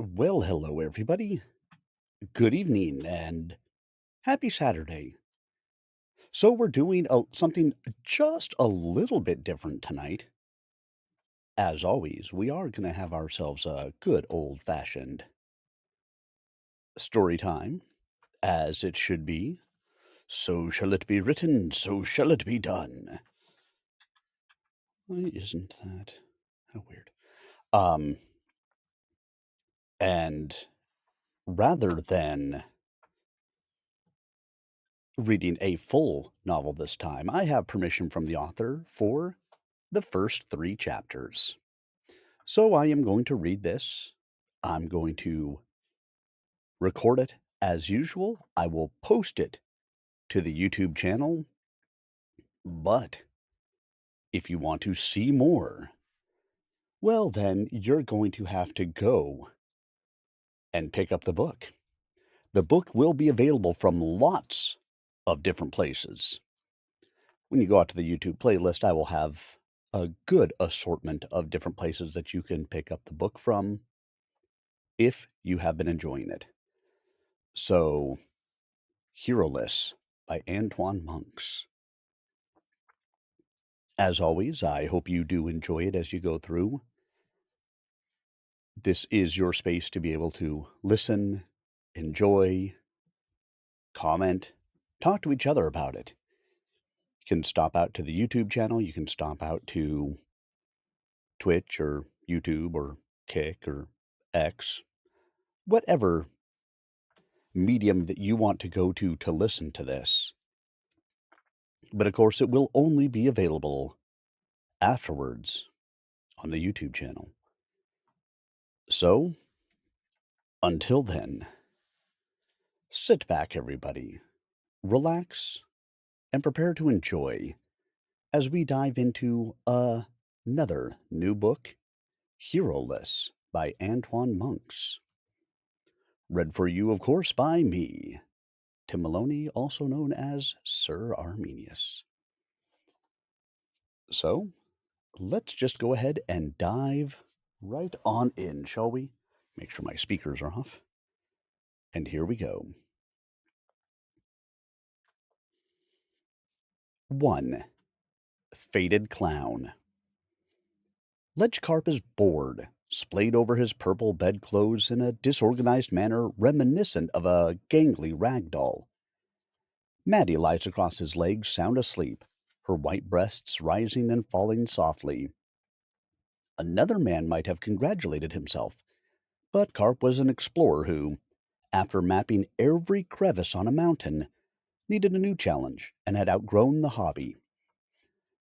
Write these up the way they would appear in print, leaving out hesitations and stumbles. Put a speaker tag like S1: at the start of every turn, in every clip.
S1: Well, hello, everybody. Good evening and happy Saturday. So, we're doing something just a little bit different tonight. As always, we are going to have ourselves a good old fashioned story time, as it should be. So shall it be written, so shall it be done. Why isn't that? How weird. Um, and rather than reading a full novel this time, I have permission from the author for the first three chapters. So I am going to read this. I'm going to record it as usual. I will post it to the YouTube channel. But if you want to see more, well, then you're going to have to go and pick up the book. The book will be available from lots of different places. When you go out to the YouTube playlist, I will have a good assortment of different places that you can pick up the book from if you have been enjoying it. So, Heroless by Antoine Monks. As always, I hope you do enjoy it as you go through. This is your space to be able to listen, enjoy, comment, talk to each other about it. You can stop out to the YouTube channel, you can stop out to Twitch or YouTube or Kick or X, whatever medium that you want to go to listen to this. But of course, it will only be available afterwards on the YouTube channel. So, until then, sit back, everybody, relax, and prepare to enjoy as we dive into another new book, Heroless by Antoine Monks. Read for you, of course, by me, Tim Maloney, also known as Sir Arminius. So, let's just go ahead and dive right on in, shall we? Make sure my speakers are off. And here we go. 1. Faded Clown. Ledgecarp is bored, splayed over his purple bedclothes in a disorganized manner reminiscent of a gangly rag doll. Maddie lies across his legs, sound asleep, her white breasts rising and falling softly. Another man might have congratulated himself, but Carp was an explorer who, after mapping every crevice on a mountain, needed a new challenge and had outgrown the hobby.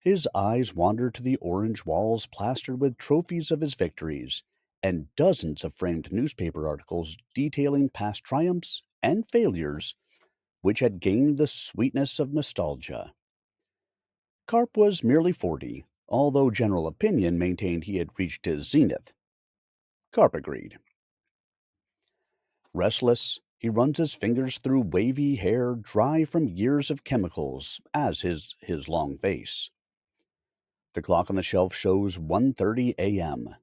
S1: His eyes wandered to the orange walls plastered with trophies of his victories and dozens of framed newspaper articles detailing past triumphs and failures which had gained the sweetness of nostalgia. Carp was merely 40, although general opinion maintained he had reached his zenith. Carp agreed. Restless, he runs his fingers through wavy hair dry from years of chemicals, as his long face. The clock on the shelf shows 1:30 a.m.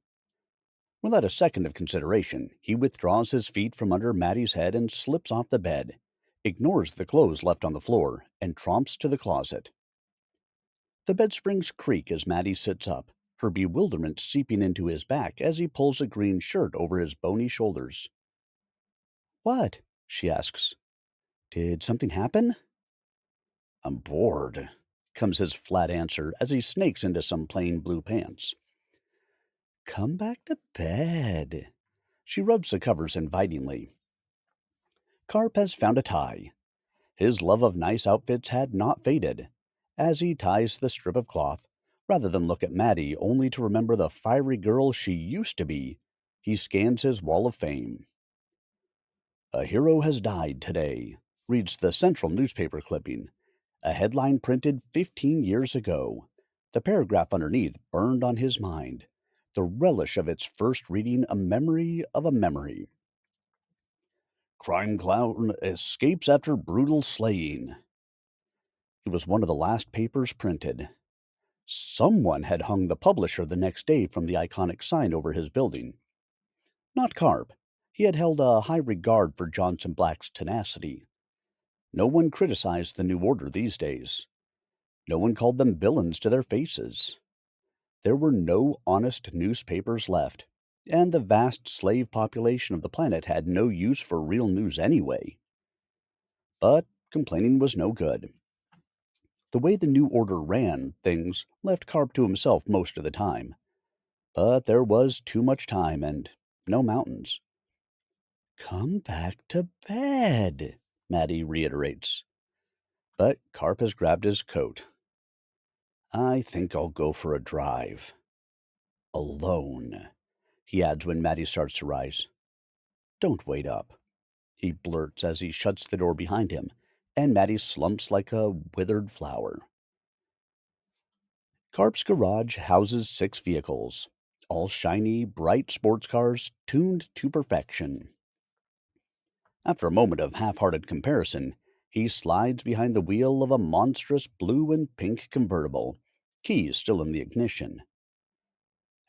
S1: Without a second of consideration, he withdraws his feet from under Maddie's head and slips off the bed, ignores the clothes left on the floor, and tromps to the closet. The bed springs creak as Maddie sits up, her bewilderment seeping into his back as he pulls a green shirt over his bony shoulders. "What?" she asks. "Did something happen?" "I'm bored," comes his flat answer as he snakes into some plain blue pants. "Come back to bed." She rubs the covers invitingly. Carp has found a tie. His love of nice outfits had not faded. As he ties the strip of cloth, rather than look at Maddie only to remember the fiery girl she used to be, he scans his wall of fame. "A hero has died today," reads the central newspaper clipping, a headline printed 15 years ago. The paragraph underneath burned on his mind, the relish of its first reading a memory of a memory. "Crime clown escapes after brutal slaying." It was one of the last papers printed. Someone had hung the publisher the next day from the iconic sign over his building. Not Carp. He had held a high regard for Johnson Black's tenacity. No one criticized the New Order these days. No one called them villains to their faces. There were no honest newspapers left, and the vast slave population of the planet had no use for real news anyway. But complaining was no good. The way the New Order ran things left Carp to himself most of the time. But there was too much time and no mountains. Come back to bed, Maddie reiterates. But Carp has grabbed his coat. I think I'll go for a drive. Alone, he adds when Maddie starts to rise. Don't wait up, he blurts as he shuts the door behind him, and Maddie slumps like a withered flower. Carp's garage houses 6 vehicles, all shiny, bright sports cars tuned to perfection. After a moment of half-hearted comparison, he slides behind the wheel of a monstrous blue and pink convertible, keys still in the ignition.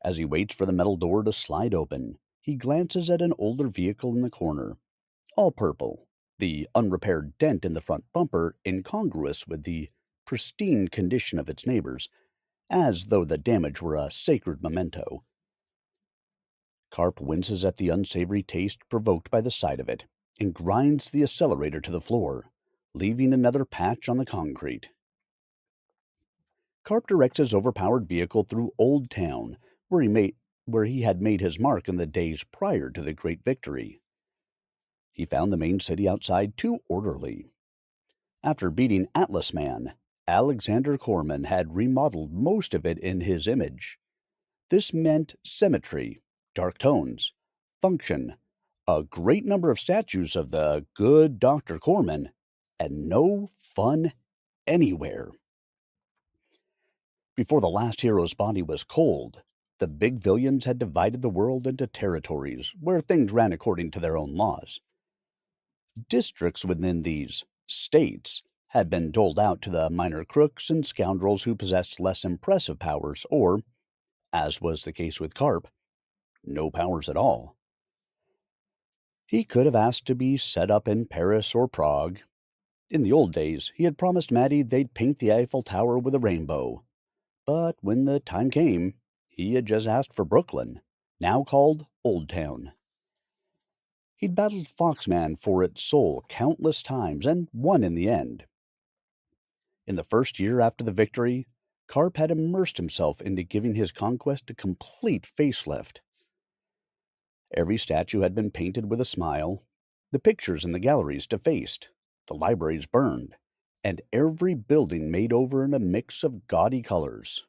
S1: As he waits for the metal door to slide open, he glances at an older vehicle in the corner, all purple, the unrepaired dent in the front bumper incongruous with the pristine condition of its neighbors, as though the damage were a sacred memento. Carp winces at the unsavory taste provoked by the sight of it, and grinds the accelerator to the floor, leaving another patch on the concrete. Carp directs his overpowered vehicle through Old Town, where he had made his mark in the days prior to the great victory. He found the main city outside too orderly. After beating Atlas Man, Alexander Corman had remodeled most of it in his image. This meant symmetry, dark tones, function, a great number of statues of the good Dr. Corman, and no fun anywhere. Before the last hero's body was cold, the big villains had divided the world into territories where things ran according to their own laws. Districts within these states had been doled out to the minor crooks and scoundrels who possessed less impressive powers or, as was the case with Carp, no powers at all. He could have asked to be set up in Paris or Prague. In the old days, he had promised Maddie they'd paint the Eiffel Tower with a rainbow. But when the time came, he had just asked for Brooklyn, now called Old Town. He'd battled Foxman for its soul countless times and won in the end. In the first year after the victory, Carp had immersed himself into giving his conquest a complete facelift. Every statue had been painted with a smile, the pictures in the galleries defaced, the libraries burned, and every building made over in a mix of gaudy colors.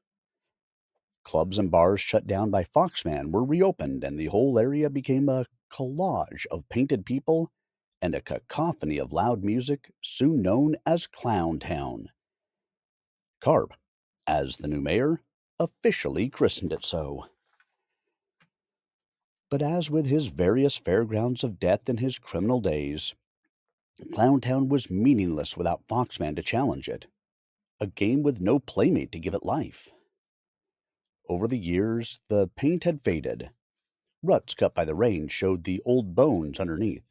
S1: Clubs and bars shut down by Foxman were reopened, and the whole area became a collage of painted people and a cacophony of loud music soon known as Clown Town. Carp, as the new mayor, officially christened it so. But as with his various fairgrounds of death in his criminal days, Clown Town was meaningless without Foxman to challenge it, a game with no playmate to give it life. Over the years, the paint had faded. Ruts cut by the rain showed the old bones underneath,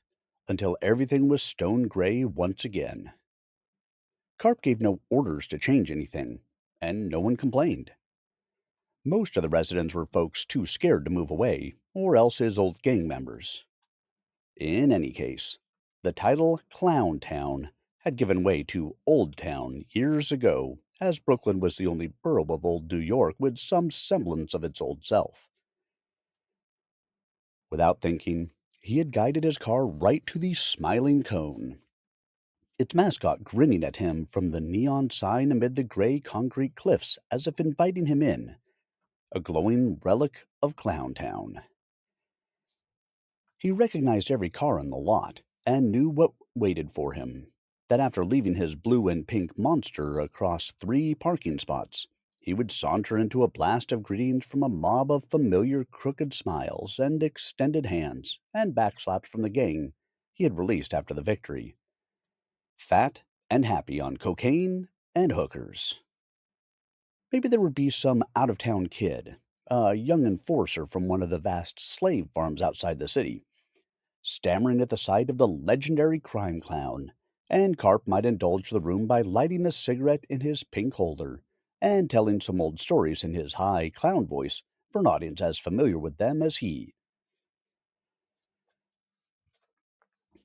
S1: until everything was stone gray once again. Carp gave no orders to change anything, and no one complained. Most of the residents were folks too scared to move away, or else his old gang members. In any case, the title Clown Town had given way to Old Town years ago, as Brooklyn was the only borough of old New York with some semblance of its old self. Without thinking, he had guided his car right to the Smiling Cone, its mascot grinning at him from the neon sign amid the gray concrete cliffs as if inviting him in, a glowing relic of Clown Town. He recognized every car in the lot and knew what waited for him. That after leaving his blue and pink monster across 3 parking spots, he would saunter into a blast of greetings from a mob of familiar crooked smiles and extended hands and backslaps from the gang he had released after the victory. Fat and happy on cocaine and hookers. Maybe there would be some out-of-town kid, a young enforcer from one of the vast slave farms outside the city, stammering at the sight of the legendary crime clown, and Carp might indulge the room by lighting a cigarette in his pink holder and telling some old stories in his high clown voice for an audience as familiar with them as he.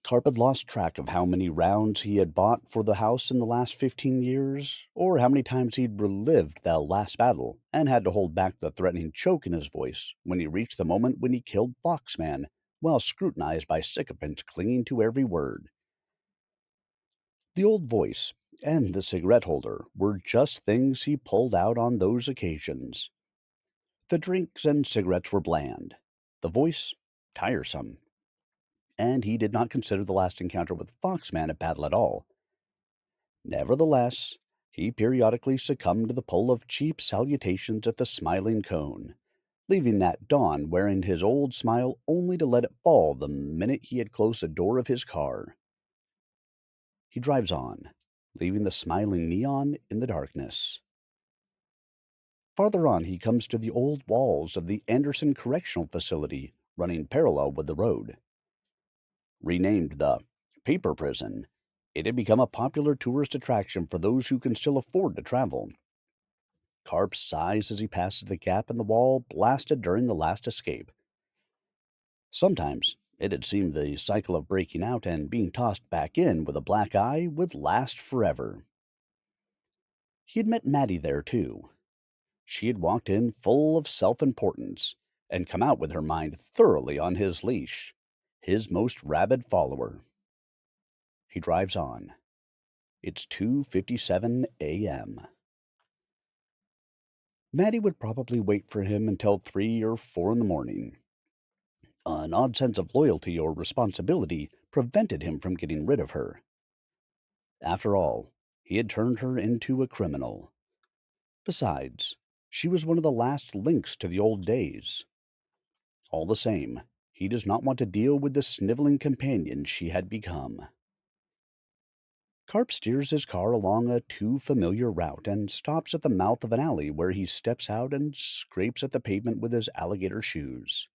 S1: Carp had lost track of how many rounds he had bought for the house in the last 15 years, or how many times he'd relived the last battle and had to hold back the threatening choke in his voice when he reached the moment when he killed Foxman, while scrutinized by sycophants clinging to every word. The old voice and the cigarette holder were just things he pulled out on those occasions. The drinks and cigarettes were bland, the voice tiresome, and he did not consider the last encounter with Foxman a battle at all. Nevertheless, he periodically succumbed to the pull of cheap salutations at the Smiling Cone, leaving Nat Dawn wearing his old smile only to let it fall the minute he had closed the door of his car. He drives on, leaving the smiling neon in the darkness. Farther on, he comes to the old walls of the Anderson Correctional Facility, running parallel with the road. Renamed the Paper Prison, it had become a popular tourist attraction for those who can still afford to travel. Carp sighs as he passes the gap in the wall blasted during the last escape. Sometimes it had seemed the cycle of breaking out and being tossed back in with a black eye would last forever. He had met Maddie there, too. She had walked in full of self-importance and come out with her mind thoroughly on his leash, his most rabid follower. He drives on. It's 2:57 a.m. Maddie would probably wait for him until 3 or 4 in the morning. An odd sense of loyalty or responsibility prevented him from getting rid of her. After all, he had turned her into a criminal. Besides, she was one of the last links to the old days. All the same, he does not want to deal with the sniveling companion she had become. Carp steers his car along a too familiar route and stops at the mouth of an alley where he steps out and scrapes at the pavement with his alligator shoes.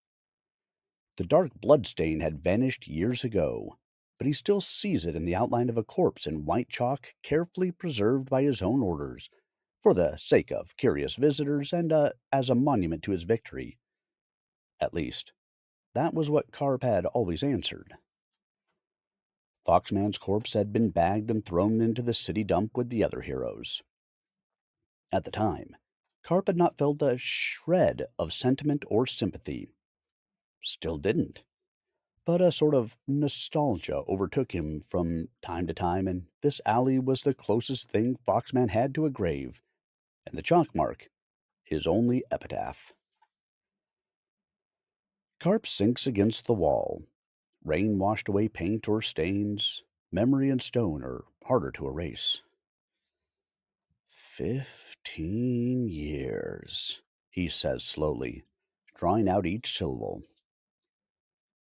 S1: The dark bloodstain had vanished years ago, but he still sees it in the outline of a corpse in white chalk carefully preserved by his own orders, for the sake of curious visitors and as a monument to his victory. At least, that was what Carp had always answered. Foxman's corpse had been bagged and thrown into the city dump with the other heroes. At the time, Carp had not felt a shred of sentiment or sympathy. Still didn't. But a sort of nostalgia overtook him from time to time, and this alley was the closest thing Foxman had to a grave, and the chalk mark his only epitaph. Carp sinks against the wall. Rain washed away paint or stains. Memory and stone are harder to erase. 15 years, he says slowly, drawing out each syllable.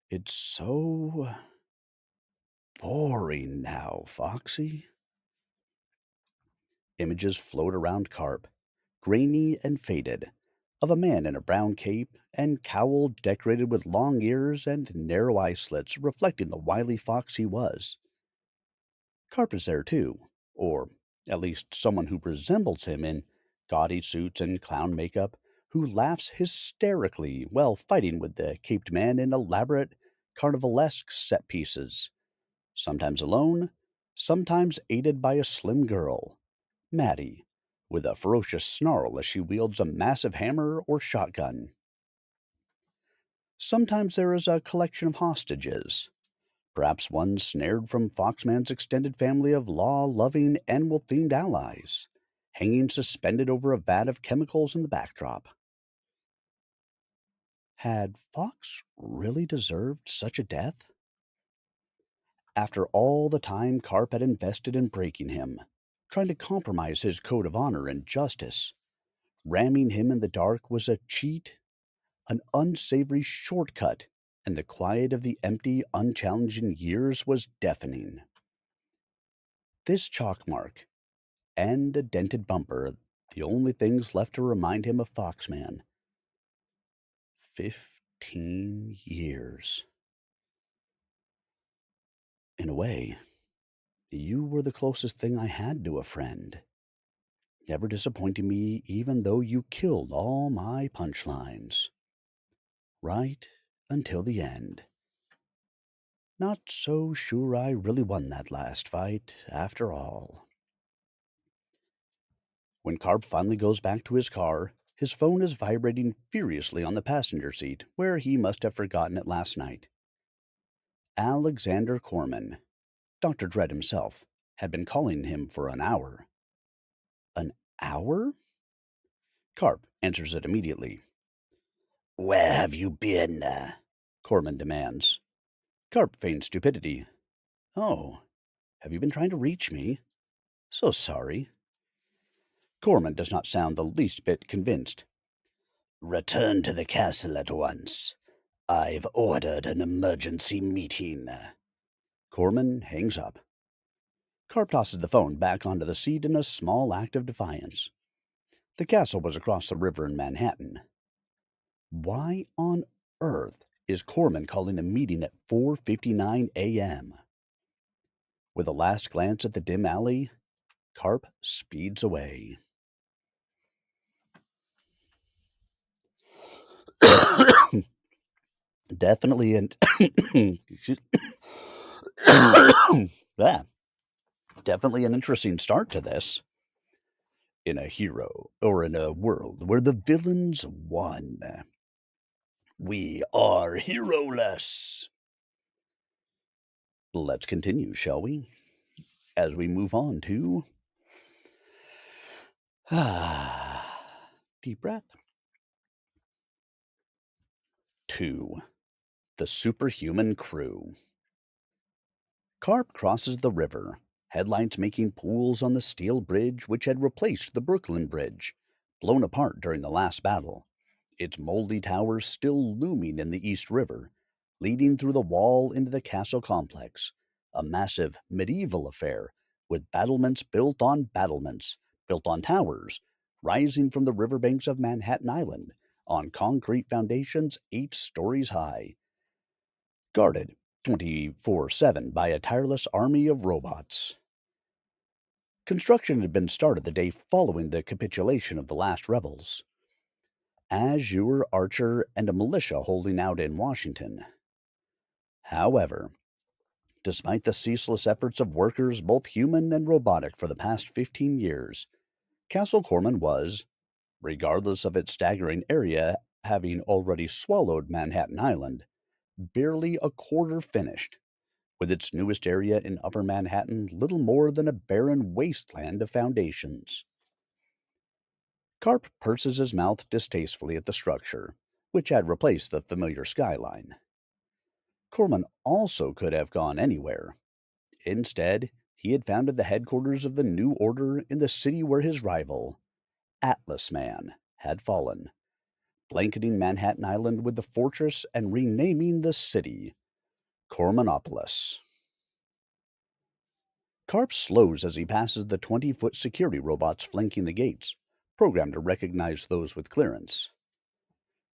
S1: It's so boring now, Foxy. Images float around Carp, grainy and faded, of a man in a brown cape and cowl decorated with long ears and narrow eye slits reflecting the wily fox he was. Carp is there too, or at least someone who resembles him in gaudy suits and clown makeup, who laughs hysterically while fighting with the caped man in elaborate carnivalesque set pieces, sometimes alone, sometimes aided by a slim girl, Maddie, with a ferocious snarl as she wields a massive hammer or shotgun. Sometimes there is a collection of hostages, perhaps one snared from Foxman's extended family of law-loving, animal-themed allies, hanging suspended over a vat of chemicals in the backdrop. Had Fox really deserved such a death? After all the time Carp had invested in breaking him, trying to compromise his code of honor and justice, ramming him in the dark was a cheat, an unsavory shortcut, and the quiet of the empty, unchallenging years was deafening. This chalk mark, and a dented bumper, the only things left to remind him of Foxman. 15 years. In a way, you were the closest thing I had to a friend, never disappointing me even though you killed all my punchlines. Right until the end. Not so sure I really won that last fight, after all. When Carp finally goes back to his car, his phone is vibrating furiously on the passenger seat, where he must have forgotten it last night. Alexander Corman, Dr. Dredd himself, had been calling him for an hour. An hour? Carp answers it immediately.
S2: Where have you been?
S1: Corman demands. Carp feigns stupidity. Oh, have you been trying to reach me? So sorry. Corman does not sound the least bit convinced.
S2: Return to the castle at once. I've ordered an emergency meeting.
S1: Corman hangs up. Carp tosses the phone back onto the seat in a small act of defiance. The castle was across the river in Manhattan. Why on earth is Corman calling a meeting at 4:59 a.m.? With a last glance at the dim alley, Carp speeds away. Definitely an yeah, definitely an interesting start to this. In a world where the villains won.
S2: We are Heroless.
S1: Let's continue, shall we? As we move on to deep breath. 2. The Superhuman Crew. Carp crosses the river, headlights making pools on the steel bridge which had replaced the Brooklyn Bridge, blown apart during the last battle, its moldy towers still looming in the East River, leading through the wall into the castle complex, a massive medieval affair with battlements, built on towers, rising from the riverbanks of Manhattan Island on concrete foundations 8 stories high, guarded 24/7 by a tireless army of robots. Construction had been started the day following the capitulation of the last rebels. Azure Archer and a militia holding out in Washington. However, despite the ceaseless efforts of workers, both human and robotic, for the past 15 years, Castle Corman was, regardless of its staggering area having already swallowed Manhattan Island, barely a quarter finished, with its newest area in Upper Manhattan little more than a barren wasteland of foundations. Carp purses his mouth distastefully at the structure, which had replaced the familiar skyline. Corman also could have gone anywhere. Instead, he had founded the headquarters of the New Order in the city where his rival, Atlas Man, had fallen, blanketing Manhattan Island with the fortress and renaming the city Cormanopolis. Carp slows as he passes the 20-foot security robots flanking the gates, programmed to recognize those with clearance.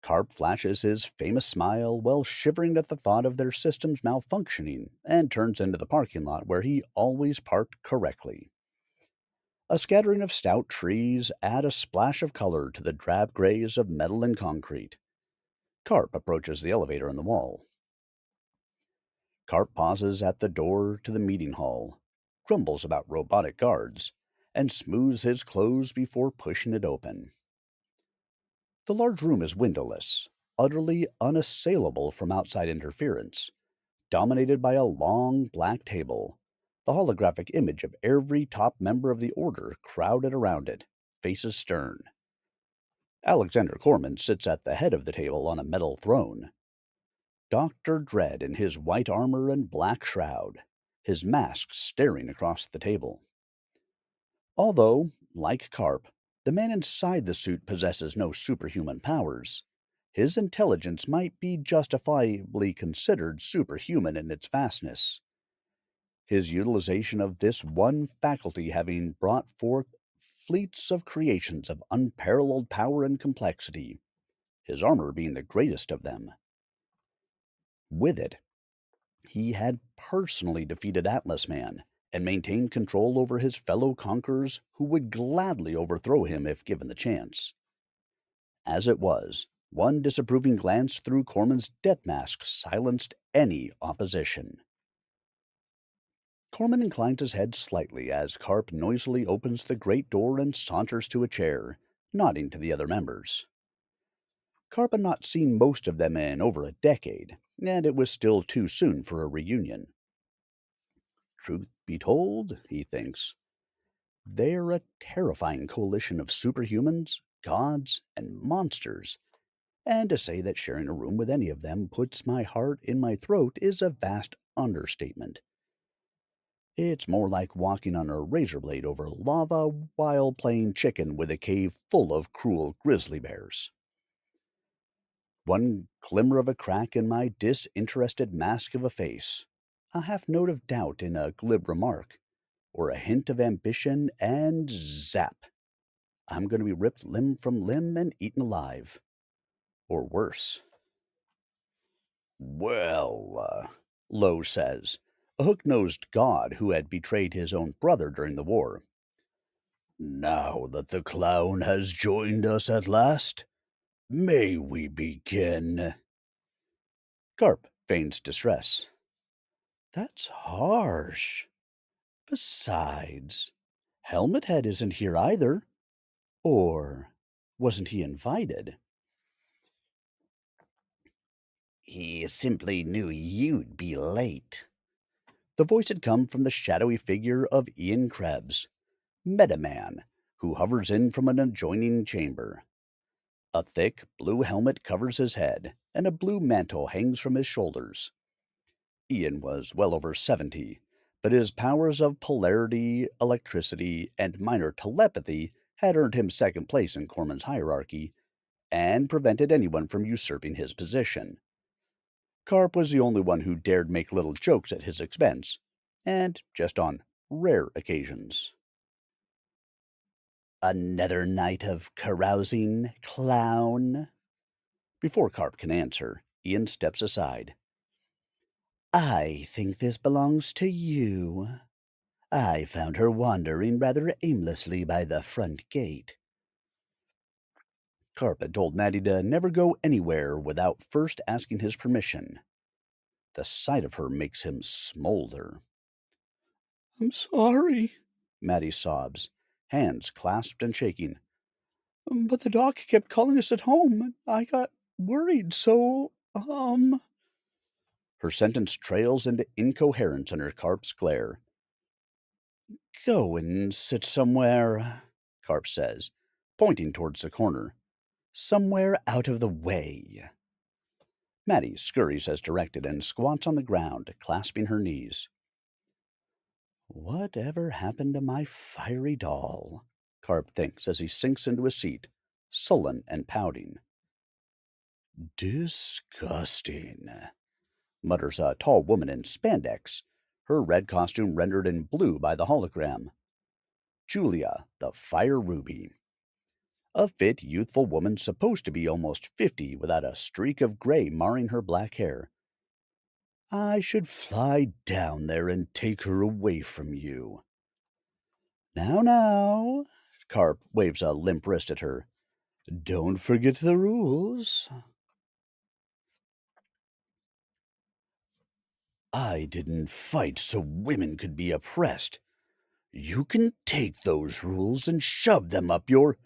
S1: Carp flashes his famous smile while shivering at the thought of their systems malfunctioning and turns into the parking lot where he always parked correctly. A scattering of stout trees add a splash of color to the drab grays of metal and concrete. Carp approaches the elevator in the wall. Carp pauses at the door to the meeting hall, grumbles about robotic guards, and smooths his clothes before pushing it open. The large room is windowless, utterly unassailable from outside interference, dominated by a long black table, the holographic image of every top member of the Order crowded around it, faces stern. Alexander Corman sits at the head of the table on a metal throne. Dr. Dredd in his white armor and black shroud, his mask staring across the table. Although, like Carp, the man inside the suit possesses no superhuman powers, his intelligence might be justifiably considered superhuman in its vastness. His utilization of this one faculty having brought forth fleets of creations of unparalleled power and complexity, his armor being the greatest of them. With it, He had personally defeated Atlas Man and maintained control over his fellow conquerors who would gladly overthrow him if given the chance. As it was, one disapproving glance through Corman's death mask silenced any opposition. Corman inclines his head slightly as Carp noisily opens the great door and saunters to a chair, nodding to the other members. Carp had not seen most of them in over a decade, and it was still too soon for a reunion. Truth be told, he thinks, they're a terrifying coalition of superhumans, gods, and monsters, and to say that sharing a room with any of them puts my heart in my throat is a vast understatement. It's more like walking on a razor blade over lava while playing chicken with a cave full of cruel grizzly bears. One glimmer of a crack in my disinterested mask of a face, a half note of doubt in a glib remark, or a hint of ambition, and zap! I'm going to be ripped limb from limb and eaten alive. Or worse. Well, Lowe says, a hook-nosed god who had betrayed his own brother during the war. Now that the clown has joined us at last, may we begin? Garp feigns distress. That's harsh. Besides, Helmet Head isn't here either. Or wasn't he invited?
S2: He simply knew you'd be late.
S1: The voice had come from the shadowy figure of Ian Krebs, Metaman, who hovers in from an adjoining chamber. A thick blue helmet covers his head, and a blue mantle hangs from his shoulders. Ian was well over 70, but his powers of polarity, electricity, and minor telepathy had earned him second place in Corman's hierarchy and prevented anyone from usurping his position. Carp was the only one who dared make little jokes at his expense, and just on rare occasions.
S2: Another night of carousing, clown?
S1: Before Carp can answer, Ian steps aside.
S2: I think this belongs to you. I found her wandering rather aimlessly by the front gate.
S1: Carp had told Maddie to never go anywhere without first asking his permission. The sight of her makes him smolder. I'm sorry, Maddie sobs, hands clasped and shaking. But the doc kept calling us at home, and I got worried, so, Her sentence trails into incoherence under Carp's glare. Go and sit somewhere, Carp says, pointing towards the corner. Somewhere out of the way. Maddie scurries as directed and squats on the ground, clasping her knees. Whatever happened to my fiery doll? Carp thinks as he sinks into a seat, sullen and pouting. Disgusting, mutters a tall woman in spandex, her red costume rendered in blue by the hologram. Julia, the Fire Ruby. A fit, youthful woman supposed to be almost 50 without a streak of gray marring her black hair. I should fly down there and take her away from you. Now, Carp waves a limp wrist at her. Don't forget the rules. I didn't fight so women could be oppressed. You can take those rules and shove them up your...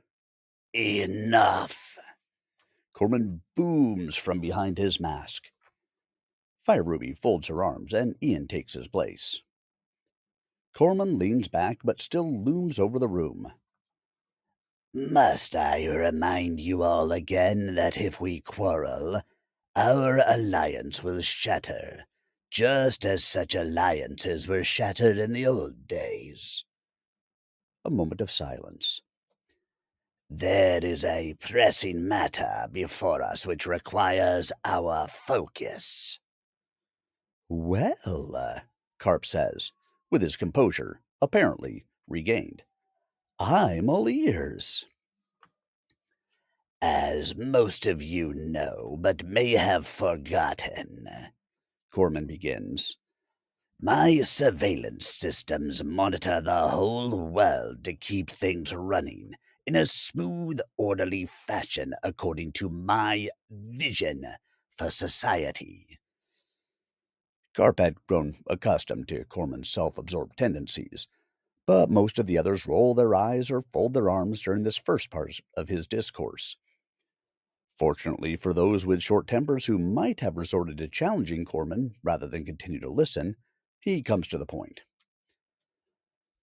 S2: Enough!
S1: Corman booms from behind his mask. Fire Ruby folds her arms, and Ian takes his place. Corman leans back, but still looms over the room.
S2: Must I remind you all again that if we quarrel, our alliance will shatter, just as such alliances were shattered in the old days?
S1: A moment of silence.
S2: There is a pressing matter before us which requires our focus.
S1: Well, Carp says, with his composure apparently regained. I'm all ears.
S2: As most of you know, but may have forgotten,
S1: Corman begins.
S2: My surveillance systems monitor the whole world to keep things running in a smooth, orderly fashion according to my vision for society.
S1: Carp had grown accustomed to Corman's self absorbed tendencies, but most of the others roll their eyes or fold their arms during this first part of his discourse. Fortunately for those with short tempers who might have resorted to challenging Corman rather than continue to listen, he comes to the point.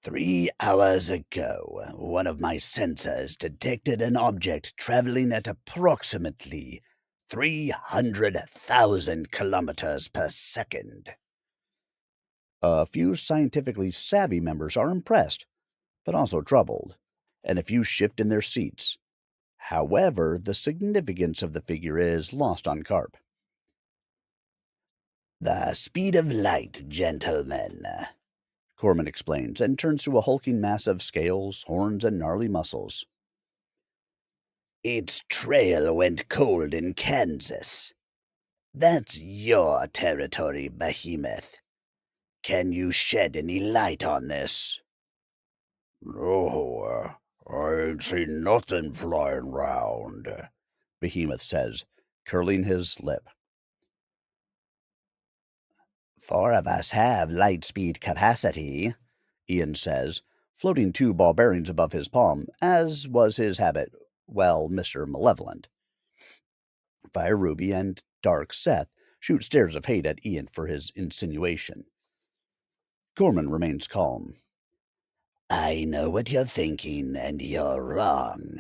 S2: 3 hours ago, one of my sensors detected an object traveling at approximately 300,000 kilometers per second.
S1: A few scientifically savvy members are impressed, but also troubled, and a few shift in their seats. However, the significance of the figure is lost on Carp.
S2: The speed of light, gentlemen.
S1: Corman explains and turns to a hulking mass of scales, horns, and gnarly muscles.
S2: Its trail went cold in Kansas. That's your territory, Behemoth. Can you shed any light on this?
S3: No, I ain't seen nothing flying round.
S1: Behemoth says, curling his lip.
S2: 4 of us have light speed capacity,
S1: Ian says, floating 2 ball bearings above his palm, as was his habit, well, Mr. Malevolent. Fire Ruby and Dark Seth shoot stares of hate at Ian for his insinuation. Corman remains calm.
S2: I know what you're thinking, and you're wrong.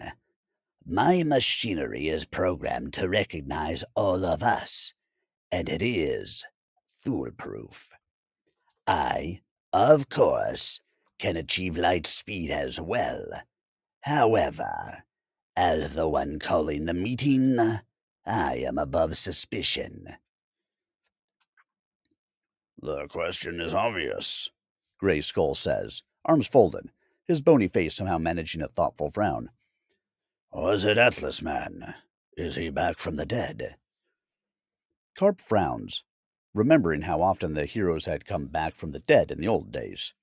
S2: My machinery is programmed to recognize all of us, and it is foolproof. I, of course, can achieve light speed as well. However, as the one calling the meeting, I am above suspicion.
S3: The question is obvious,
S1: Gray Skull says, arms folded, his bony face somehow managing a thoughtful frown.
S3: Was it Atlas Man? Is he back from the dead?
S1: Carp frowns, remembering how often the heroes had come back from the dead in the old days.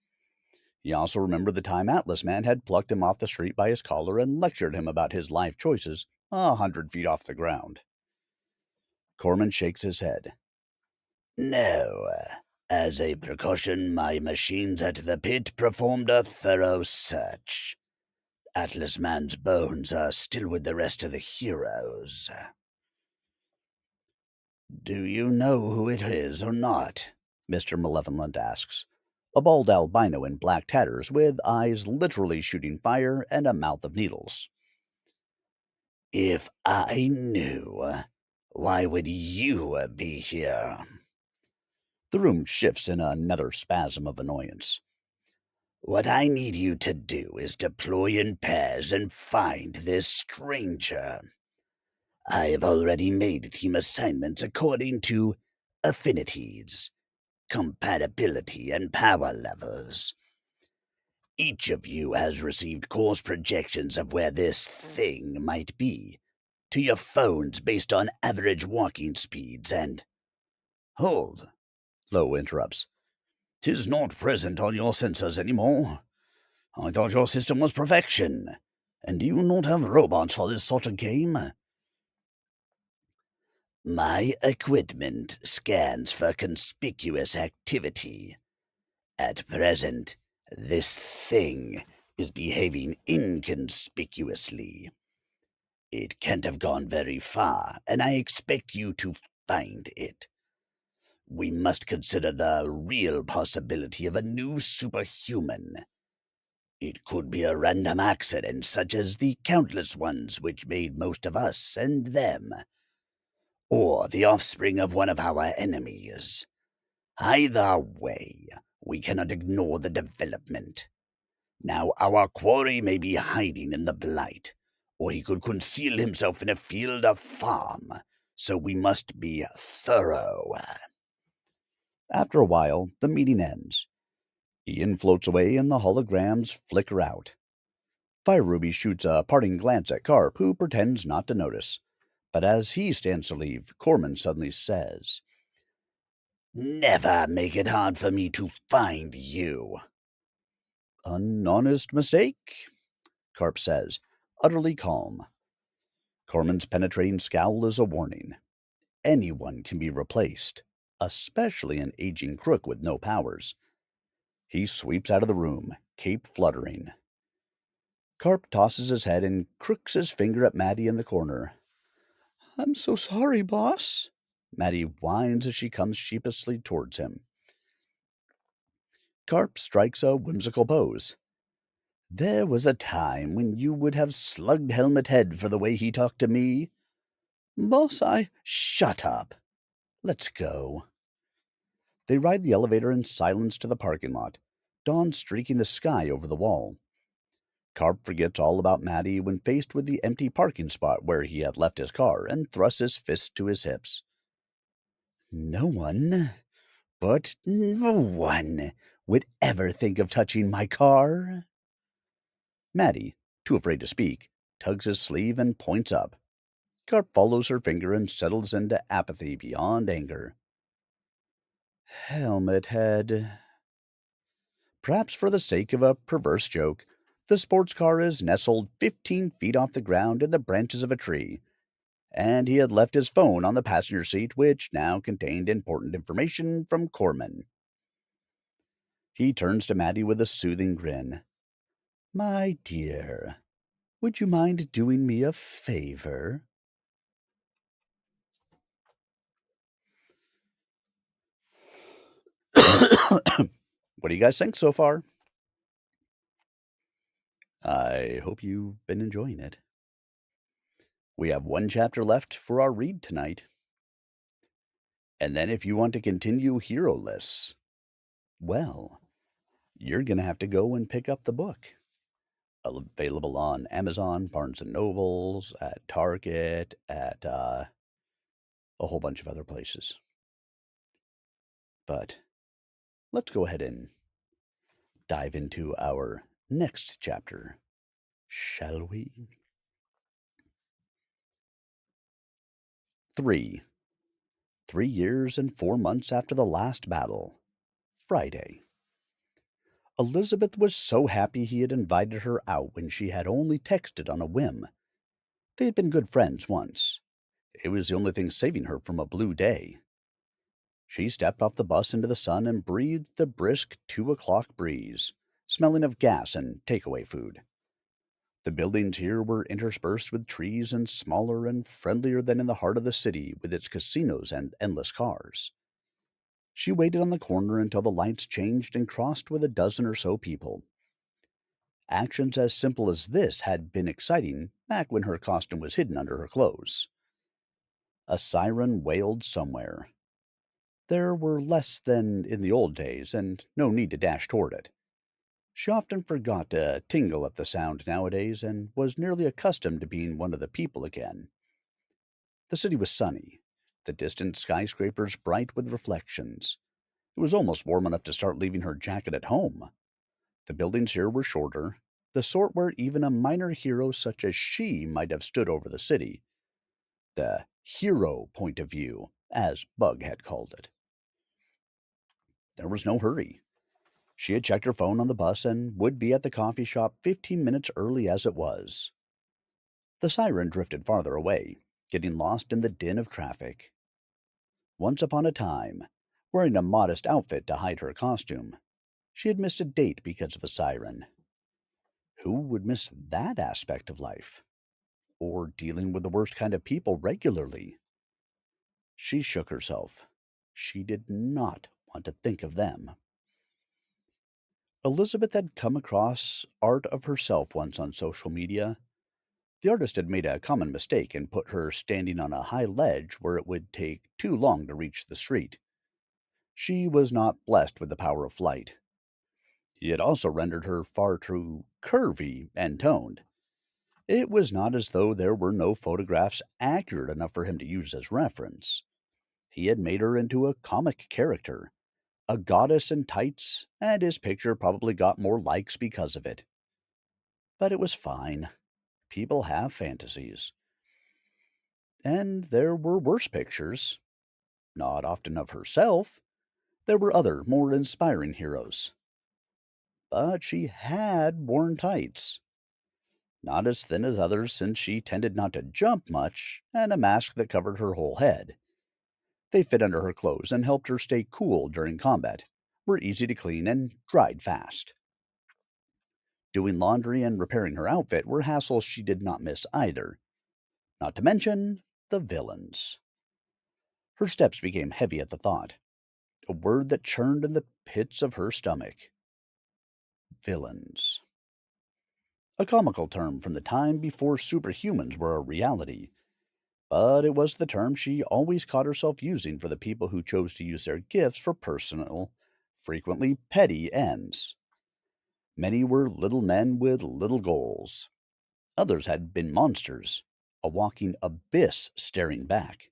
S1: He also remembered the time Atlas Man had plucked him off the street by his collar and lectured him about his life choices 100 feet off the ground. Corman shakes his head.
S2: No. As a precaution, my machines at the pit performed a thorough search. Atlas Man's bones are still with the rest of the heroes.
S1: Do you know who it is or not? Mr. Malevolent asks. A bald albino in black tatters with eyes literally shooting fire and a mouth of needles.
S2: If I knew, why would you be here?
S1: The room shifts in another spasm of annoyance.
S2: What I need you to do is deploy in pairs and find this stranger. I have already made team assignments according to affinities, compatibility, and power levels. Each of you has received course projections of where this thing might be to your phones based on average walking speeds and.
S3: Hold,
S1: Lowe interrupts.
S3: 'Tis not present on your sensors anymore. I thought your system was perfection. And do you not have robots for this sort of game?
S2: My equipment scans for conspicuous activity. At present, this thing is behaving inconspicuously. It can't have gone very far, and I expect you to find it. We must consider the real possibility of a new superhuman. It could be a random accident, such as the countless ones which made most of us and them, or the offspring of one of our enemies. Either way, we cannot ignore the development. Now, our quarry may be hiding in the blight, or he could conceal himself in a field or farm, so we must be thorough.
S1: After a while, the meeting ends. Ian floats away and the holograms flicker out. Fire Ruby shoots a parting glance at Carp, who pretends not to notice. But as he stands to leave, Corman suddenly says,
S2: Never make it hard for me to find you.
S1: An honest mistake, Carp says, utterly calm. Corman's penetrating scowl is a warning. Anyone can be replaced, especially an aging crook with no powers. He sweeps out of the room, cape fluttering. Carp tosses his head and crooks his finger at Maddie in the corner. I'm so sorry, boss. Maddie whines as she comes sheepishly towards him. Carp strikes a whimsical pose. There was a time when you would have slugged Helmet Head for the way he talked to me. Boss, Shut up. Let's go. They ride the elevator in silence to the parking lot, dawn streaking the sky over the wall. Carp forgets all about Maddie when faced with the empty parking spot where he had left his car and thrusts his fist to his hips. No one, but no one, would ever think of touching my car. Maddie, too afraid to speak, tugs his sleeve and points up. Carp follows her finger and settles into apathy beyond anger. Helmet Head. Perhaps for the sake of a perverse joke, the sports car is nestled 15 feet off the ground in the branches of a tree, and he had left his phone on the passenger seat, which now contained important information from Corman. He turns to Maddie with a soothing grin. My dear, would you mind doing me a favor? What do you guys think so far? I hope you've been enjoying it. We have one chapter left for our read tonight. And then if you want to continue Heroless, well, you're going to have to go and pick up the book. Available on Amazon, Barnes & Nobles, at Target, at a whole bunch of other places. But let's go ahead and dive into our next chapter, shall we? 3. 3 years and 4 months after the last battle. Friday. Elizabeth was so happy he had invited her out when she had only texted on a whim. They had been good friends once. It was the only thing saving her from a blue day. She stepped off the bus into the sun and breathed the brisk 2 o'clock breeze, smelling of gas and takeaway food. The buildings here were interspersed with trees and smaller and friendlier than in the heart of the city with its casinos and endless cars. She waited on the corner until the lights changed and crossed with a dozen or so people. Actions as simple as this had been exciting back when her costume was hidden under her clothes. A siren wailed somewhere. There were less than in the old days, and no need to dash toward it. She often forgot to tingle at the sound nowadays and was nearly accustomed to being one of the people again. The city was sunny, the distant skyscrapers bright with reflections. It was almost warm enough to start leaving her jacket at home. The buildings here were shorter, the sort where even a minor hero such as she might have stood over the city. The hero point of view, as Bug had called it. There was no hurry. She had checked her phone on the bus and would be at the coffee shop 15 minutes early as it was. The siren drifted farther away, getting lost in the din of traffic. Once upon a time, wearing a modest outfit to hide her costume, she had missed a date because of a siren. Who would miss that aspect of life? Or dealing with the worst kind of people regularly? She shook herself. She did not want to think of them. Elizabeth had come across art of herself once on social media. The artist had made a common mistake and put her standing on a high ledge where it would take too long to reach the street. She was not blessed with the power of flight. He had also rendered her far too curvy and toned. It was not as though there were no photographs accurate enough for him to use as reference. He had made her into a comic character, a goddess in tights, and his picture probably got more likes because of it. But it was fine. People have fantasies. And there were worse pictures. Not often of herself, There were other, more inspiring heroes, but she had worn tights. Not as thin as others since she tended not to jump much, and a mask that covered her whole head. They fit under her clothes and helped her stay cool during combat, were easy to clean and dried fast. Doing laundry and repairing her outfit were hassles she did not miss either, not to mention the villains. Her steps became heavy at the thought, a word that churned in the pits of her stomach. Villains. A comical term from the time before superhumans were a reality, but it was the term she always caught herself using for the people who chose to use their gifts for personal, frequently petty ends. Many were little men with little goals. Others had been monsters, a walking abyss staring back.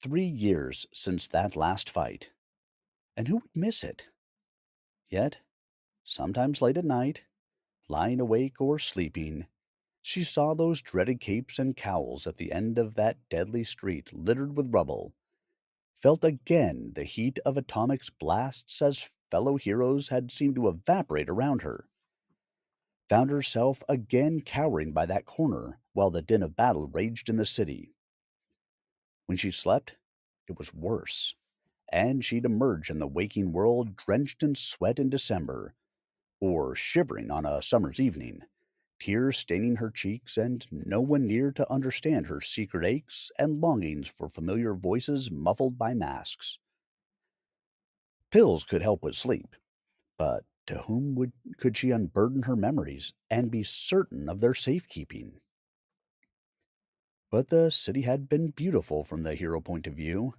S1: 3 years since that last fight, and who would miss it? Yet, sometimes late at night, lying awake or sleeping, she saw those dreaded capes and cowls at the end of that deadly street littered with rubble, felt again the heat of atomic blasts as fellow heroes had seemed to evaporate around her, found herself again cowering by that corner while the din of battle raged in the city. When she slept, it was worse, and she'd emerge in the waking world drenched in sweat in December, or shivering on a summer's evening, tears staining her cheeks and no one near to understand her secret aches and longings for familiar voices muffled by masks. Pills could help with sleep, but to whom could she unburden her memories and be certain of their safekeeping? But the city had been beautiful from the hero point of view,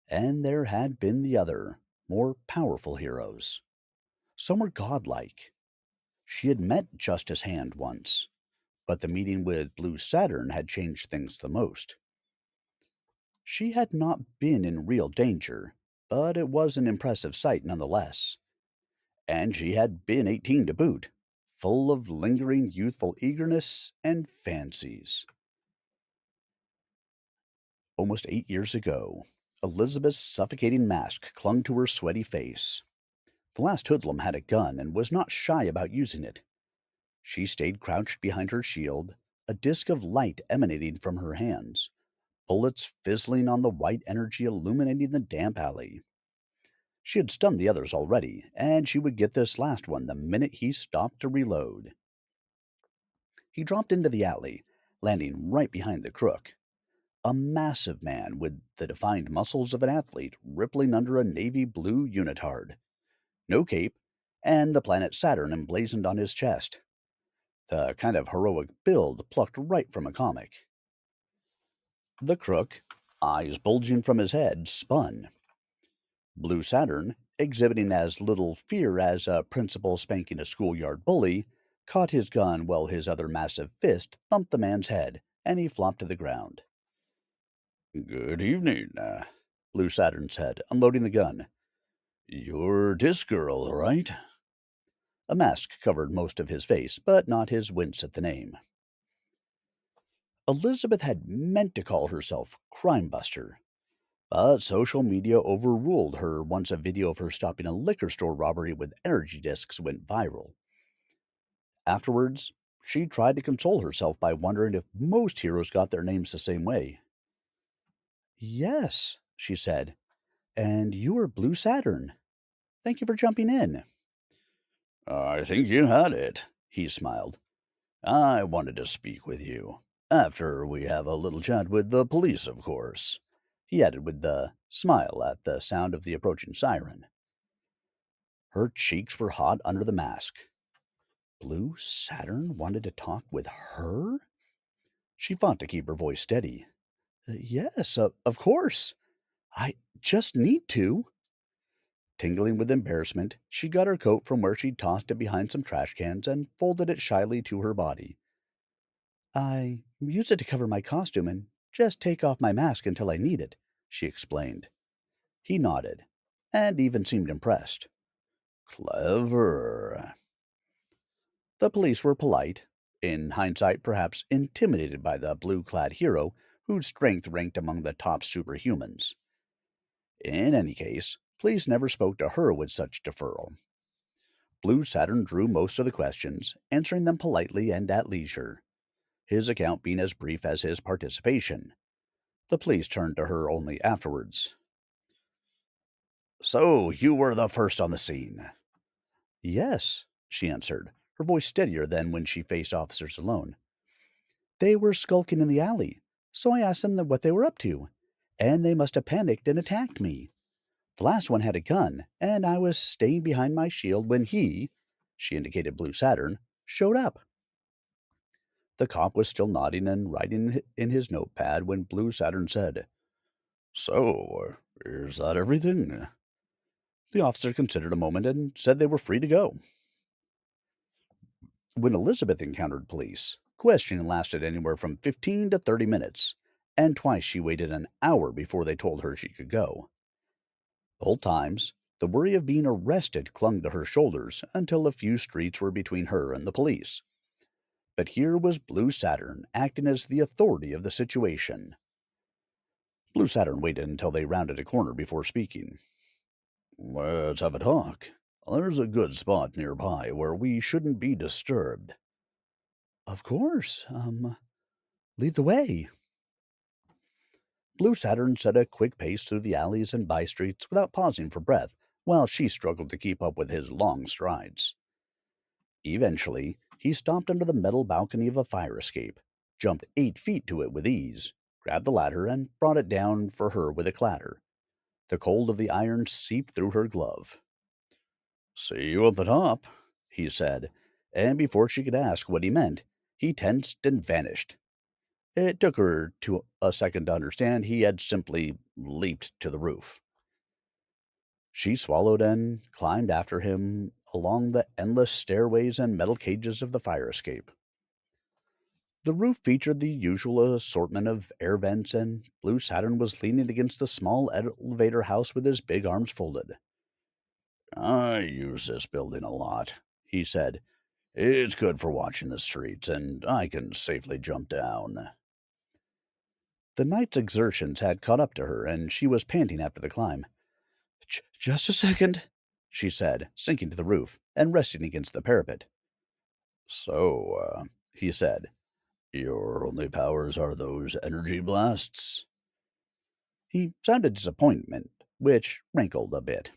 S1: and there had been the other, more powerful heroes. Some were godlike. She had met Justice Hand once, but the meeting with Blue Saturn had changed things the most. She had not been in real danger, but it was an impressive sight nonetheless. And she had been 18 to boot, full of lingering youthful eagerness and fancies. Almost 8 years ago, Elizabeth's suffocating mask clung to her sweaty face. The last hoodlum had a gun and was not shy about using it. She stayed crouched behind her shield, a disk of light emanating from her hands, bullets fizzling on the white energy illuminating the damp alley. She had stunned the others already, and she would get this last one the minute he stopped to reload. He dropped into the alley, landing right behind the crook, a massive man with the defined muscles of an athlete rippling under a navy blue unitard. No cape, and the planet Saturn emblazoned on his chest. The kind of heroic build plucked right from a comic. The crook, eyes bulging from his head, spun. Blue Saturn, exhibiting as little fear as a principal spanking a schoolyard bully, caught his gun while his other massive fist thumped the man's head, and he flopped to the ground.
S3: Good evening,
S1: Blue Saturn said, unloading the gun.
S3: You're this girl, right?
S1: A mask covered most of his face, but not his wince at the name. Elizabeth had meant to call herself Crime Buster, but social media overruled her once a video of her stopping a liquor store robbery with energy discs went viral. Afterwards, she tried to console herself by wondering if most heroes got their names the same way. Yes, she said, and you are Blue Saturn. Thank you for jumping in.
S3: I think you had it, he smiled. I wanted to speak with you. After we have a little chat with the police, of course,
S1: he added with the smile at the sound of the approaching siren. Her cheeks were hot under the mask. Blue Saturn wanted to talk with her? She fought to keep her voice steady. Yes, of course. I just need to. Tingling with embarrassment, she got her coat from where she'd tossed it behind some trash cans and folded it shyly to her body. I use it to cover my costume and just take off my mask until I need it, she explained. He nodded, and even seemed impressed.
S3: Clever.
S1: The police were polite, in hindsight perhaps intimidated by the blue-clad hero whose strength ranked among the top superhumans. In any case, police never spoke to her with such deferral. Blue Saturn drew most of the questions, answering them politely and at leisure, his account being as brief as his participation. The police turned to her only afterwards. "So, you were the first on the scene?" "Yes," she answered, her voice steadier than when she faced officers alone. "They were skulking in the alley, so I asked them what they were up to, and they must have panicked and attacked me. The last one had a gun, and I was staying behind my shield when she indicated Blue Saturn, showed up." The cop was still nodding and writing in his notepad when Blue Saturn said, "So, is that everything?" The officer considered a moment and said they were free to go. When Elizabeth encountered police, questioning lasted anywhere from 15 to 30 minutes, and twice she waited an hour before they told her she could go. Both times, the worry of being arrested clung to her shoulders until a few streets were between her and the police. But here was Blue Saturn acting as the authority of the situation. Blue Saturn waited until they rounded a corner before speaking. "Let's have a talk. There's a good spot nearby where we shouldn't be disturbed." "Of course. Lead the way." Blue Saturn set a quick pace through the alleys and by streets without pausing for breath, while she struggled to keep up with his long strides. Eventually, he stopped under the metal balcony of a fire escape, jumped 8 feet to it with ease, grabbed the ladder, and brought it down for her with a clatter. The cold of the iron seeped through her glove. "See you at the top," he said, and before she could ask what he meant, he tensed and vanished. It took her a second to understand he had simply leaped to the roof. She swallowed and climbed after him along the endless stairways and metal cages of the fire escape. The roof featured the usual assortment of air vents, and Blue Saturn was leaning against the small elevator house with his big arms folded. "I use this building a lot," he said. "It's good for watching the streets, and I can safely jump down." The night's exertions had caught up to her, and she was panting after the climb. "Just a second," she said, sinking to the roof and resting against the parapet. "So, he said, your only powers are those energy blasts?" He sounded disappointment, which rankled a bit.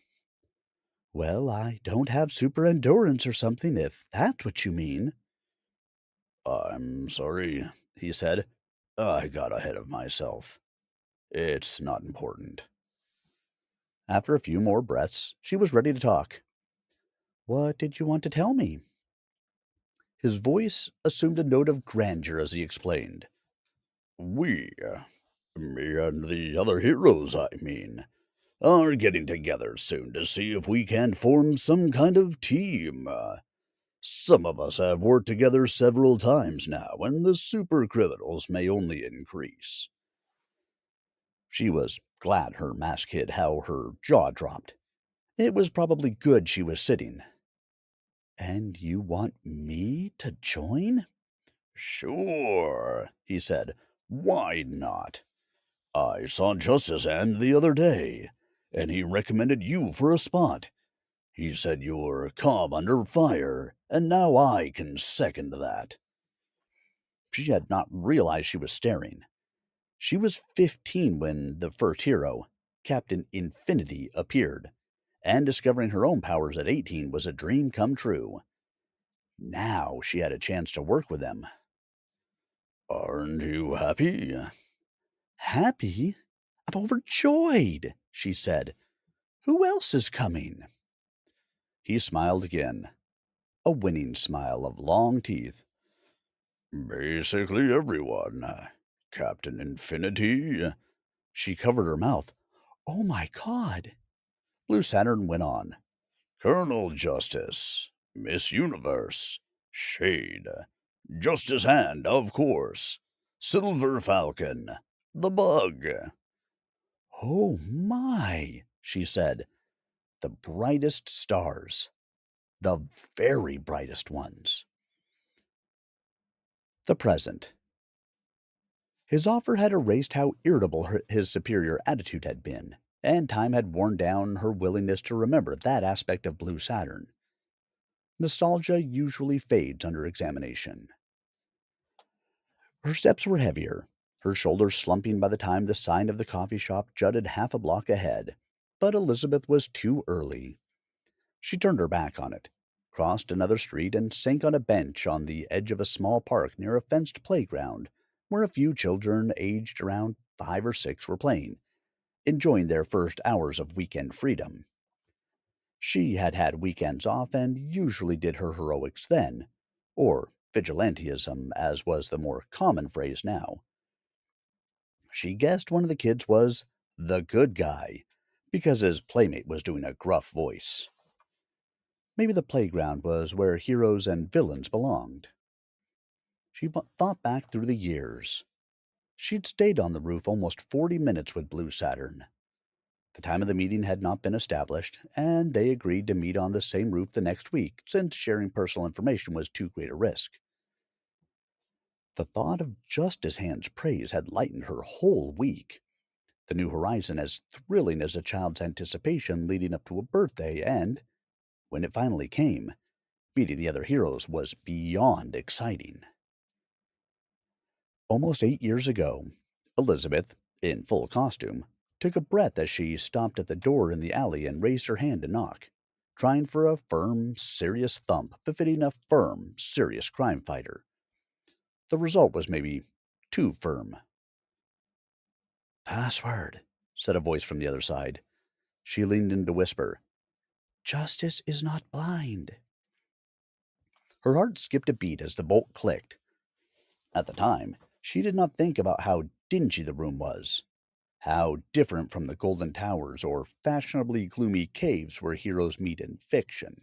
S1: "Well, I don't have super endurance or something, if that's what you mean." "I'm sorry," he said. "I got ahead of myself. It's not important." After a few more breaths, she was ready to talk. "What did you want to tell me?" His voice assumed a note of grandeur as he explained. "We, me and the other heroes, I mean, are getting together soon to see if we can form some kind of team. Some of us have worked together several times now, and the super criminals may only increase." She was glad her mask hid how her jaw dropped. It was probably good she was sitting. "And you want me to join?" "Sure," he said. "Why not? I saw Justice Hand the other day, and he recommended you for a spot. He said you were calm under fire, and now I can second that." She had not realized she was staring. She was 15 when the first hero, Captain Infinity, appeared, and discovering her own powers at 18 was a dream come true. Now she had a chance to work with them. "Aren't you happy?" "Happy? I'm overjoyed," she said. "Who else is coming?" He smiled again, a winning smile of long teeth. "Basically everyone. Captain Infinity." She covered her mouth. "Oh my God." Blue Saturn went on. "Colonel Justice, Miss Universe, Shade, Justice Hand, of course, Silver Falcon, the Bug." "Oh my," she said. "The brightest stars. The very brightest ones." The present. His offer had erased how irritable his superior attitude had been, and time had worn down her willingness to remember that aspect of Blue Saturn. Nostalgia usually fades under examination. Her steps were heavier, her shoulders slumping by the time the sign of the coffee shop jutted half a block ahead. But Elizabeth was too early. She turned her back on it, crossed another street, and sank on a bench on the edge of a small park near a fenced playground where a few children aged around 5 or 6 were playing, enjoying their first hours of weekend freedom. She had had weekends off and usually did her heroics then, or vigilantism, as was the more common phrase now. She guessed one of the kids was the good guy, because his playmate was doing a gruff voice. Maybe the playground was where heroes and villains belonged. She thought back through the years. She'd stayed on the roof almost 40 minutes with Blue Saturn. The time of the meeting had not been established, and they agreed to meet on the same roof the next week since sharing personal information was too great a risk. The thought of Justice Hand's praise had lightened her whole week. The new horizon as thrilling as a child's anticipation leading up to a birthday, and, when it finally came, meeting the other heroes was beyond exciting. Almost 8 years ago, Elizabeth, in full costume, took a breath as she stopped at the door in the alley and raised her hand to knock, trying for a firm, serious thump befitting a firm, serious crime fighter. The result was maybe too firm. "Password," said a voice from the other side. She leaned in to whisper, "Justice is not blind." Her heart skipped a beat as the bolt clicked. At the time, she did not think about how dingy the room was, how different from the golden towers or fashionably gloomy caves where heroes meet in fiction.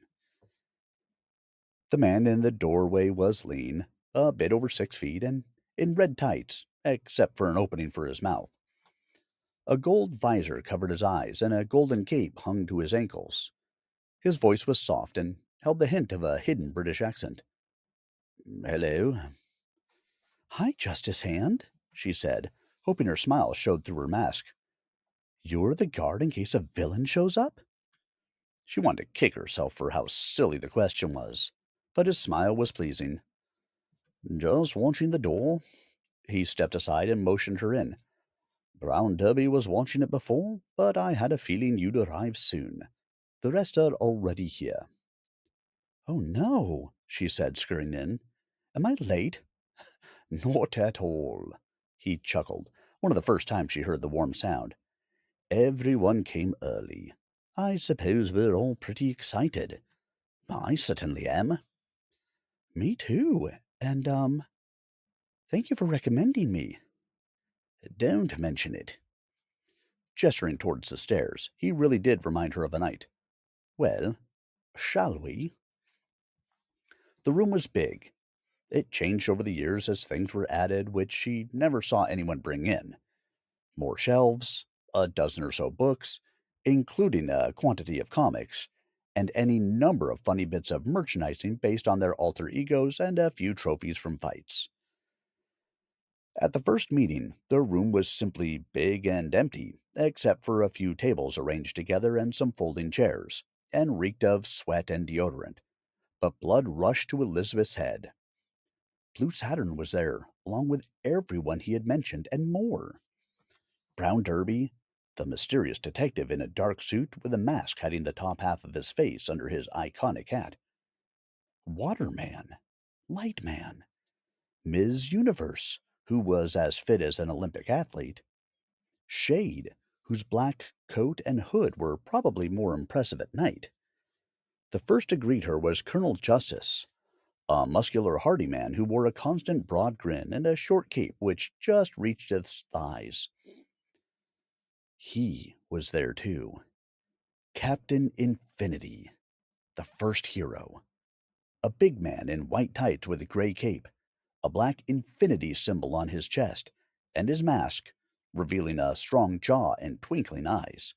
S1: The man in the doorway was lean, a bit over 6 feet, and in red tights, except for an opening for his mouth. A gold visor covered his eyes, and a golden cape hung to his ankles. His voice was soft and held the hint of a hidden British accent. "Hello." "Hi, Justice Hand," she said, hoping her smile showed through her mask. "You're the guard in case a villain shows up?" She wanted to kick herself for how silly the question was, but his smile was pleasing. "Just watching the door." He stepped aside and motioned her in. "Brown Derby was watching it before, but I had a feeling you'd arrive soon. The rest are already here." "Oh, no," she said, scurrying in. "Am I late?" "Not at all." He chuckled, one of the first times she heard the warm sound. "Everyone came early. I suppose we're all pretty excited. I certainly am." "Me too. And, thank you for recommending me."
S2: Don't mention it.
S1: Gesturing towards the stairs, he really did remind her of a night. "Well, shall we?" The room was big. It changed over the years as things were added which she never saw anyone bring in. More shelves, a dozen or so books, including a quantity of comics, and any number of funny bits of merchandising based on their alter egos and a few trophies from fights. At the first meeting, the room was simply big and empty, except for a few tables arranged together and some folding chairs, and reeked of sweat and deodorant. But blood rushed to Elizabeth's head. Blue Saturn was there, along with everyone he had mentioned, and more. Brown Derby, the mysterious detective in a dark suit with a mask hiding the top half of his face under his iconic hat. Waterman, Lightman, Ms. Universe, who was as fit as an Olympic athlete. Shade, whose black coat and hood were probably more impressive at night. The first to greet her was Colonel Justice, a muscular, hardy man who wore a constant broad grin and a short cape which just reached his thighs. He was there too. Captain Infinity, the first hero. A big man in white tights with a gray cape, a black infinity symbol on his chest, and his mask, revealing a strong jaw and twinkling eyes.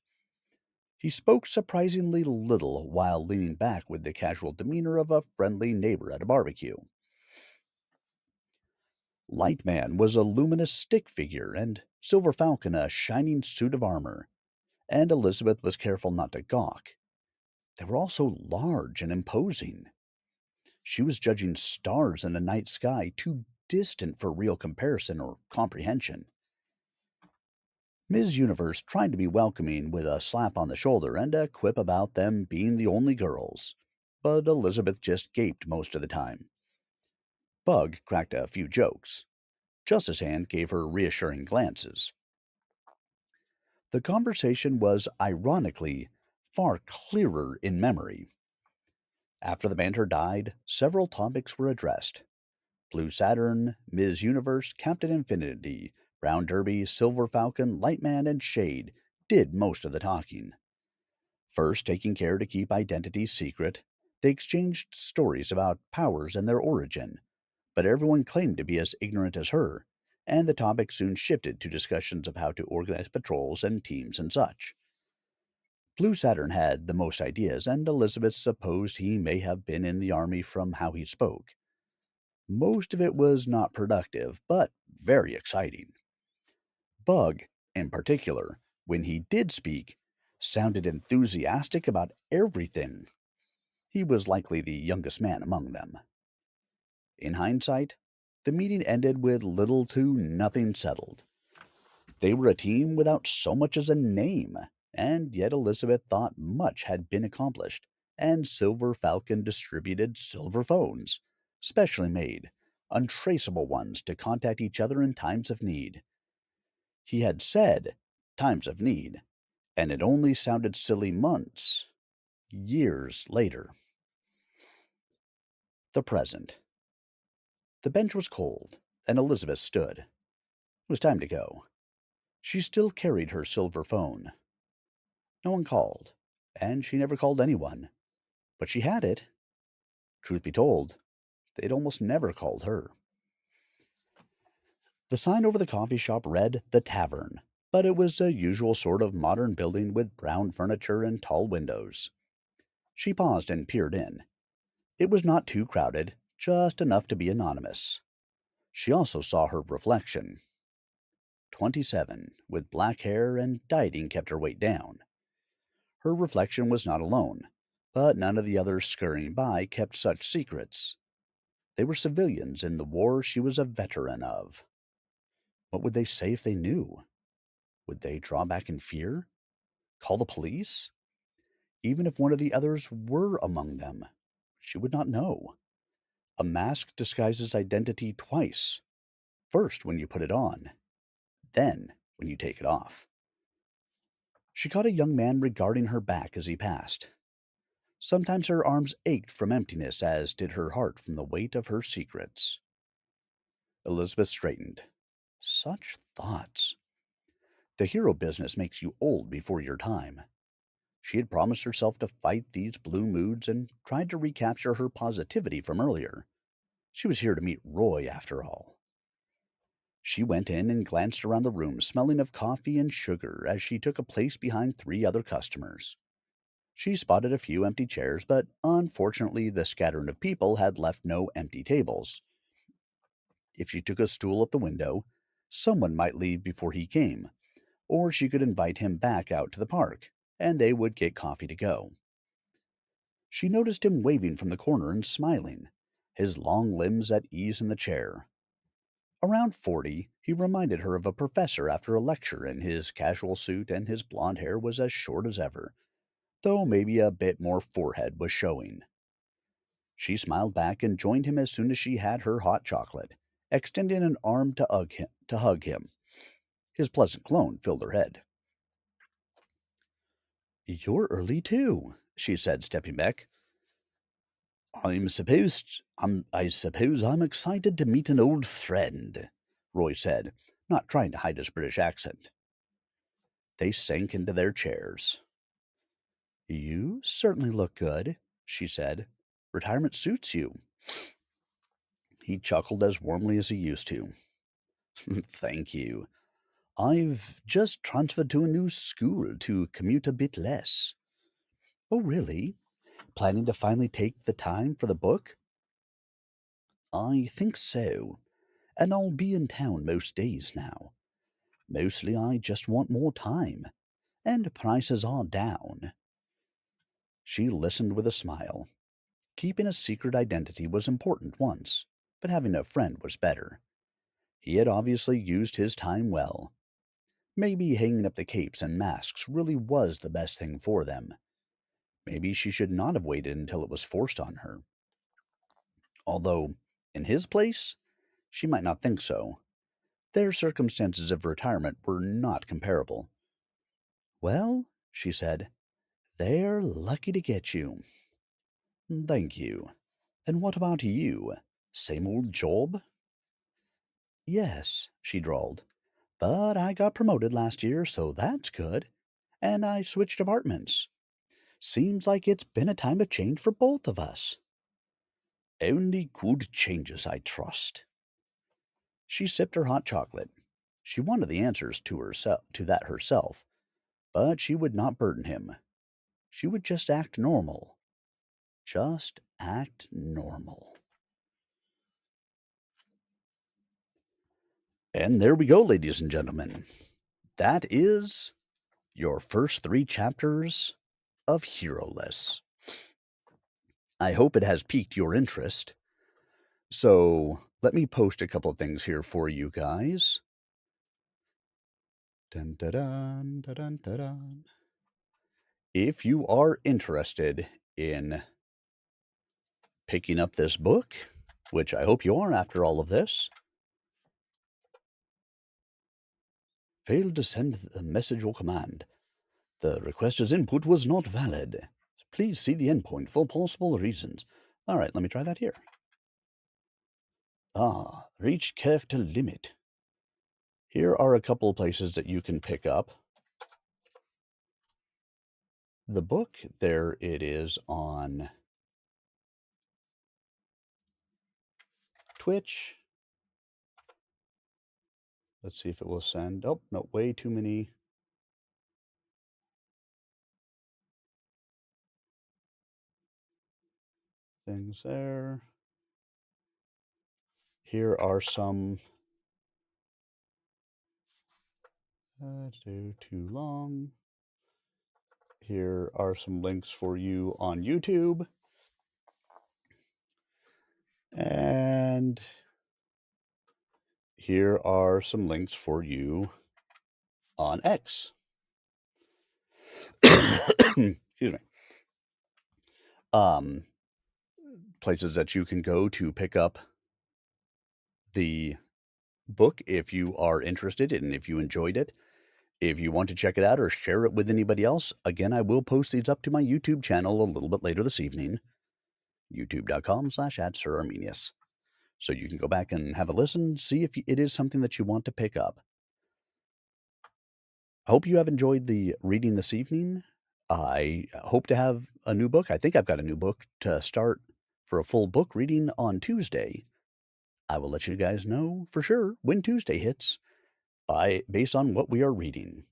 S1: He spoke surprisingly little while leaning back with the casual demeanor of a friendly neighbor at a barbecue. Lightman was a luminous stick figure, and Silver Falcon a shining suit of armor. and Elizabeth was careful not to gawk. They were all so large and imposing. She was judging stars in a night sky too distant for real comparison or comprehension. Ms. Universe tried to be welcoming with a slap on the shoulder and a quip about them being the only girls, but Elizabeth just gaped most of the time. Bug cracked a few jokes. Justice Hand gave her reassuring glances. The conversation was, ironically, far clearer in memory. After the banter died, several topics were addressed. Blue Saturn, Ms. Universe, Captain Infinity, Brown Derby, Silver Falcon, Lightman, and Shade did most of the talking. First, taking care to keep identities secret, they exchanged stories about powers and their origin, but everyone claimed to be as ignorant as her, and the topic soon shifted to discussions of how to organize patrols and teams and such. Blue Saturn had the most ideas, and Elizabeth supposed he may have been in the army from how he spoke. Most of it was not productive, but very exciting. Bug, in particular, when he did speak, sounded enthusiastic about everything. He was likely the youngest man among them. In hindsight, the meeting ended with little to nothing settled. They were a team without so much as a name, and yet Elizabeth thought much had been accomplished, and Silver Falcon distributed silver phones, specially made, untraceable ones to contact each other in times of need. He had said times of need, and it only sounded silly months, years later. The present. The bench was cold, and Elizabeth stood. It was time to go. She still carried her silver phone. No one called, and she never called anyone. But she had it. Truth be told, they'd almost never called her. The sign over the coffee shop read The Tavern, but it was a usual sort of modern building with brown furniture and tall windows. She paused and peered in. It was not too crowded, just enough to be anonymous. She also saw her reflection. 27, with black hair, and dieting kept her weight down. Her reflection was not alone, but none of the others scurrying by kept such secrets. They were civilians in the war she was a veteran of. What would they say if they knew? Would they draw back in fear? Call the police? Even if one of the others were among them, she would not know. A mask disguises identity twice. First when you put it on, then when you take it off. She caught a young man regarding her back as he passed. Sometimes her arms ached from emptiness, as did her heart from the weight of her secrets. Elizabeth straightened. Such thoughts. The hero business makes you old before your time. She had promised herself to fight these blue moods and tried to recapture her positivity from earlier. She was here to meet Roy, after all. She went in and glanced around the room, smelling of coffee and sugar, as she took a place behind 3 other customers. She spotted a few empty chairs, but unfortunately the scattering of people had left no empty tables. If she took a stool at the window, someone might leave before he came, or she could invite him back out to the park, and they would get coffee to go. She noticed him waving from the corner and smiling, his long limbs at ease in the chair. Around 40, he reminded her of a professor after a lecture, and his casual suit and his blond hair was as short as ever, though maybe a bit more forehead was showing. She smiled back and joined him as soon as she had her hot chocolate, extending an arm to hug him. His pleasant cologne filled her head. "You're early, too," she said, stepping back. I suppose I'm excited to meet an old friend," Roy said, not trying to hide his British accent. They sank into their chairs. "You certainly look good," she said. "Retirement suits you." He chuckled as warmly as he used to. "Thank you. I've just transferred to a new school to commute a bit less." "Oh, really? Planning to finally take the time for the book?" "I think so. And I'll be in town most days now. Mostly I just want more time. and prices are down. She listened with a smile. Keeping a secret identity was important once, but having a friend was better. He had obviously used his time well. Maybe hanging up the capes and masks really was the best thing for them. Maybe she should not have waited until it was forced on her. Although, in his place, she might not think so. Their circumstances of retirement were not comparable. Well, she said, they're lucky to get you. Thank you. And what about you? Same old job? Yes, she drawled. But I got promoted last year, so that's good. And I switched apartments. Seems like it's been a time of change for both of us. Only good changes, I trust. She sipped her hot chocolate. She wanted the answers to that herself, but she would not burden him. She would just act normal. Just act normal. And there we go, ladies and gentlemen. That is your first 3 chapters of Heroless. I hope it has piqued your interest. So let me post a couple of things here for you guys. Dun, dun, dun, dun, dun, dun, dun. If you are interested in picking up this book, which I hope you are after all of this, failed to send the message or command. The requester's input was not valid. Please see the endpoint for possible reasons. All right, let me try that here. Reach character limit. Here are a couple places that you can pick up the book. There it is on Twitch. Let's see if it will send. Oh, no, way too many. Things there. Here are some. Too long. Here are some links for you on YouTube. And here are some links for you on X. Excuse me. Places that you can go to pick up the book if you are interested and if you enjoyed it. If you want to check it out or share it with anybody else, again, I will post these up to my YouTube channel a little bit later this evening, youtube.com/@SirArminius. So you can go back and have a listen, see if it is something that you want to pick up. I hope you have enjoyed the reading this evening. I hope to have a new book. I think I've got a new book to start for a full book reading on Tuesday. I will let you guys know for sure when Tuesday hits based on what we are reading.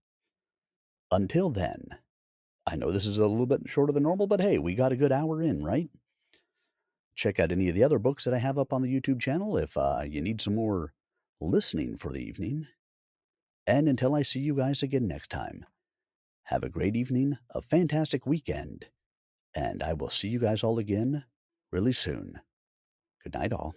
S1: Until then, I know this is a little bit shorter than normal, but hey, we got a good hour in, right? Check out any of the other books that I have up on the YouTube channel if you need some more listening for the evening. And until I see you guys again next time, have a great evening, a fantastic weekend, and I will see you guys all again really soon. Good night, all.